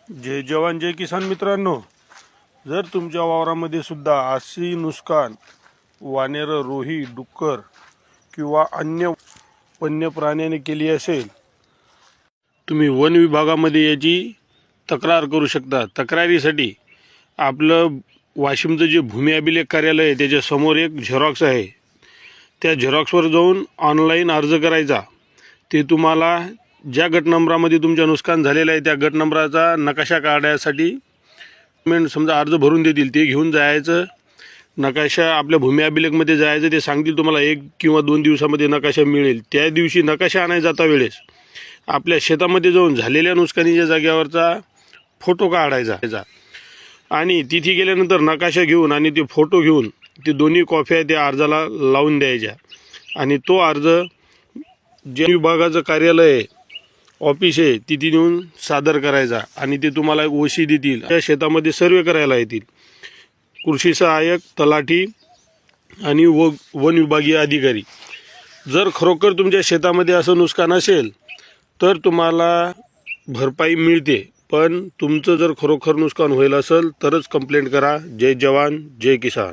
जय जवान जय किसान मित्रांनो, जर तुमच्या वावरामध्ये सुद्धा अशी नुकसान वानेर, रोही, डुक्कर किंवा अन्य वन्य प्राण्याने केली असेल, तुम्ही वन विभागामध्ये याची तक्रार करू शकता। तक्रारीसाठी आपलं वाशिमचं जे भूमी अभिलेख कार्यालय आहे त्याच्या समोर एक झेरॉक्स आहे, त्या झेरॉक्सवर जाऊन ऑनलाईन अर्ज करायचा। ते तुम्हाला ज्या गट नंबरामध्ये तुमच्या नुकसान झालेलं आहे त्या गट नंबराचा नकाशा काढण्यासाठी समजा अर्ज भरून देतील, ते घेऊन जायचं। नकाशा आपल्या भूमी अभिलेखमध्ये जायचं, ते सांगतील तुम्हाला 1 किंवा 2 दिवसामध्ये नकाशा मिळेल। त्या दिवशी नकाशा आणायला जाता वेळेस आपल्या शेतामध्ये जाऊन झालेल्या नुकसानीच्या जागेवरचा फोटो काढायचा आणि तिथे गेल्यानंतर नकाशा घेऊन आणि ते फोटो घेऊन ते दोन्ही कॉप्या त्या अर्जाला लावून द्यायच्या आणि तो अर्ज जे विभागाचं कार्यालय आहे, ऑफिस आहे, तिथे नेऊन सादर करायचा आणि ते तुम्हाला एक ओशी देतील। त्या शेतामध्ये सर्वे करायला येतील कृषी सहाय्यक, तलाठी आणि वन विभागीय अधिकारी। जर खरोखर तुमच्या शेतामध्ये असं नुकसान असेल तर तुम्हाला भरपाई मिळते, पण तुमचं जर खरोखर नुकसान होईल असेल तरच कंप्लेंट करा। जय जवान जय किसान।